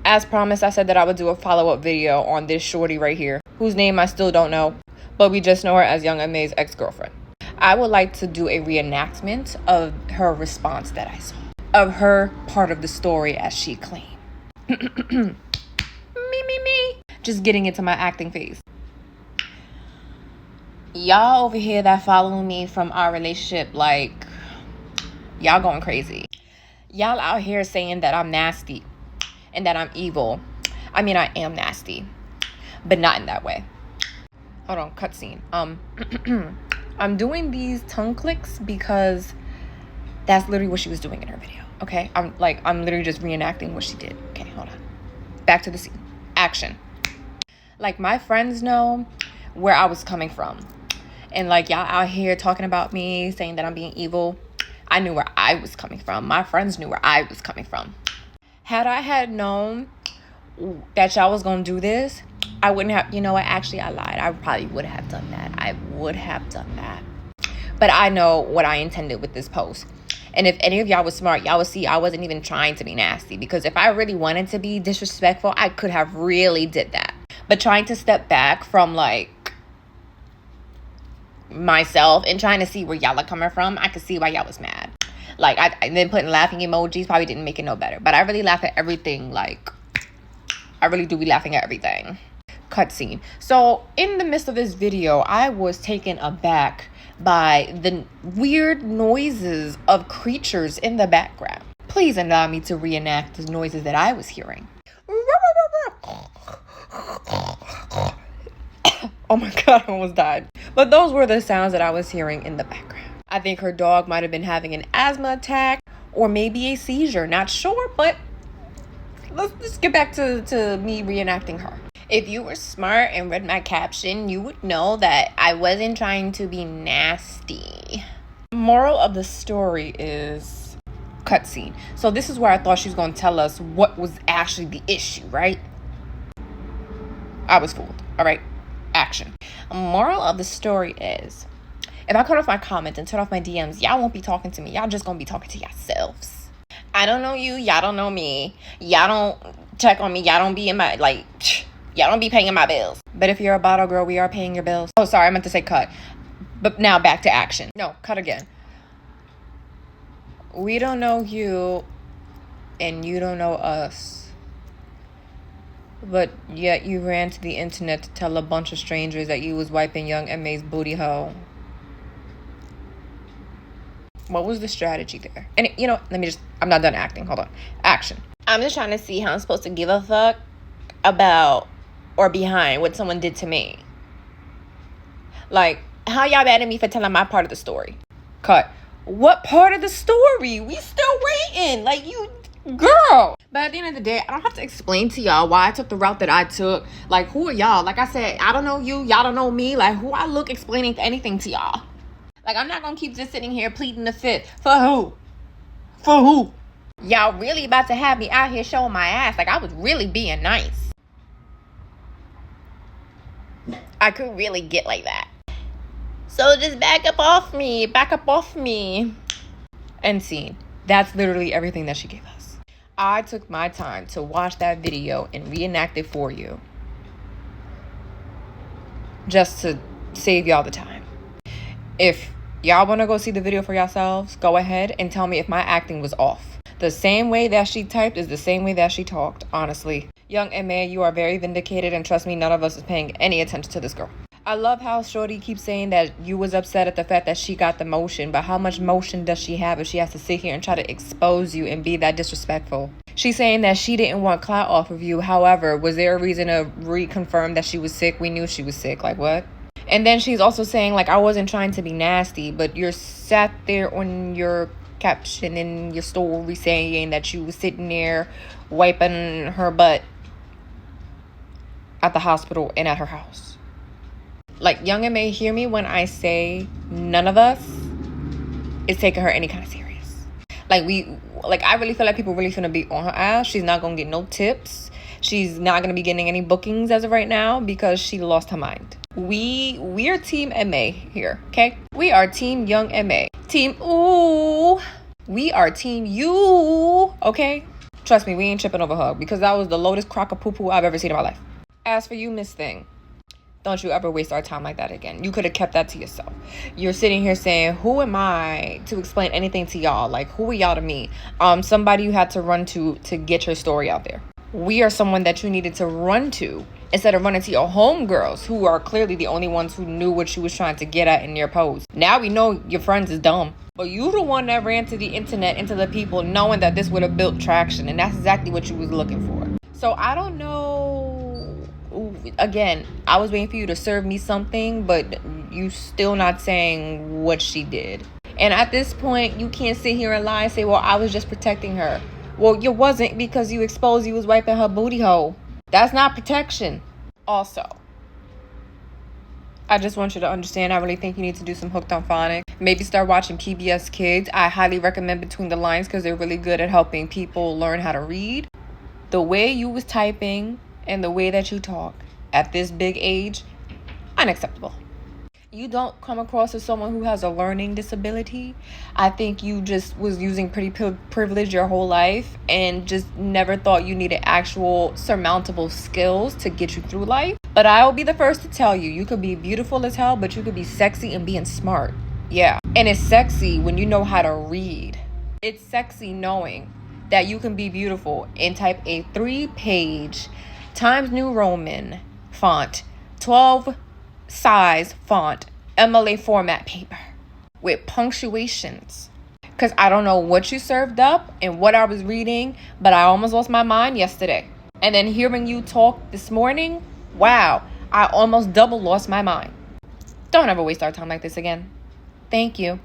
As promised, I said that I would do a follow-up video on this shorty right here, whose name I still don't know, but we just know her as Young M.A's ex-girlfriend. I would like to do a reenactment of her response that I saw, of her part of the story as she claimed. Me. Just getting into my acting phase. Y'all over here that follow me from our relationship, like, y'all going crazy. Y'all out here saying that I'm nasty and that I'm evil. I mean, I am nasty, but not in that way. Hold on, cutscene. I'm doing these tongue clicks because that's literally what she was doing in her video. Okay, I'm literally just reenacting what she did. Okay, hold on. Back to the scene. Action. Like, my friends know where I was coming from. And like, y'all out here talking about me, saying that I'm being evil. I knew where I was coming from. My friends knew where I was coming from. Had I had known that y'all was going to do this, I wouldn't have, you know what? Actually, I lied. I probably would have done that. I would have done that. But I know what I intended with this post. And if any of y'all was smart, y'all would see I wasn't even trying to be nasty. Because if I really wanted to be disrespectful, I could have really did that. But trying to step back from, like, myself and trying to see where y'all are coming from, I could see why y'all was mad. Like, I then putting laughing emojis probably didn't make it no better. But I really laugh at everything. Like, I really do be laughing at everything. Cutscene. So, in the midst of this video, I was taken aback by the weird noises of creatures in the background. Please allow me to reenact the noises that I was hearing. Oh my God, I almost died. But those were the sounds that I was hearing in the background. I think her dog might have been having an asthma attack or maybe a seizure. Not sure, but let's get back to me reenacting her. If you were smart and read my caption, you would know that I wasn't trying to be nasty. Moral of the story is cutscene. So this is where I thought she was going to tell us what was actually the issue, right? I was fooled. All right. Action. Moral of the story is, if I cut off my comments and turn off my DMs, y'all won't be talking to me. Y'all just gonna be talking to yourselves. I don't know you. Y'all don't know me. Y'all don't check on me. Y'all don't be in my, like, y'all don't be paying my bills. But if you're a bottle girl, we are paying your bills. Oh, sorry. I meant to say cut. But now back to action. No, cut again. We don't know you and you don't know us. But yet you ran to the internet to tell a bunch of strangers that you was wiping Young M.A's booty hole. What was the strategy there? And, you know, I'm not done acting. Hold on. Action. I'm just trying to see how I'm supposed to give a fuck about or behind what someone did to me. Like, how y'all mad at me for telling my part of the story? Cut. What part of the story? We still waiting. Like, you... Girl. But at the end of the day, I don't have to explain to y'all why I took the route that I took. Like, who are y'all? Like I said, I don't know you. Y'all don't know me. Like, who I look explaining anything to y'all? Like, I'm not going to keep just sitting here pleading the fifth. For who? For who? Y'all really about to have me out here showing my ass. Like, I was really being nice. I could really get like that. So just back up off me. Back up off me. End scene. That's literally everything that she gave us. I took my time to watch that video and reenact it for you. Just to save y'all the time. If y'all want to go see the video for yourselves, go ahead and tell me if my acting was off. The same way that she typed is the same way that she talked, honestly. Young M.A, you are very vindicated, and trust me, none of us is paying any attention to this girl. I love how Shorty keeps saying that you was upset at the fact that she got the motion, but how much motion does she have if she has to sit here and try to expose you and be that disrespectful? She's saying that she didn't want clout off of you. However, was there a reason to reconfirm that she was sick? We knew she was sick. Like, what? And then she's also saying, like, I wasn't trying to be nasty, but you're sat there on your caption in your story saying that you was sitting there wiping her butt at the hospital and at her house. Like, Young M.A, hear me when I say none of us is taking her any kind of serious. Like, I really feel like people really finna be on her ass. She's not gonna get no tips. She's not gonna be getting any bookings as of right now because she lost her mind. We're Team M.A here, okay? We are Team Young M.A. Team ooh. We are Team you, okay? Trust me, we ain't tripping over her because that was the lowest crock of poo-poo I've ever seen in my life. As for you, Miss Thing, don't you ever waste our time like that again. You could have kept that to yourself. You're sitting here saying, who am I to explain anything to y'all? Like, who are y'all to me? Somebody you had to run to get your story out there. We are someone that you needed to run to instead of running to your homegirls, who are clearly the only ones who knew what you was trying to get at in your post. Now we know your friends is dumb. But you the one that ran to the internet, into the people, knowing that this would have built traction. And that's exactly what you was looking for. So I don't know. Again, I was waiting for you to serve me something, but you still not saying what she did. And at this point, you can't sit here and lie and say, well, I was just protecting her. Well, you wasn't, because you exposed you was wiping her booty hole. That's not protection. Also, I just want you to understand, I really think you need to do some Hooked on Phonics. Maybe start watching PBS Kids. I highly recommend Between the Lines because they're really good at helping people learn how to read. The way you was typing and the way that you talk at this big age, unacceptable. You don't come across as someone who has a learning disability. I think you just was using pretty privilege your whole life and just never thought you needed actual surmountable skills to get you through life. But I will be the first to tell you, you could be beautiful as hell, but you could be sexy and being smart. Yeah. And it's sexy when you know how to read. It's sexy knowing that you can be beautiful and type a 3-page Times New Roman font, 12 size font, MLA format paper with punctuations. Because I don't know what you served up and what I was reading, but I almost lost my mind yesterday. And then hearing you talk this morning, wow, I almost double lost my mind. Don't ever waste our time like this again. Thank you.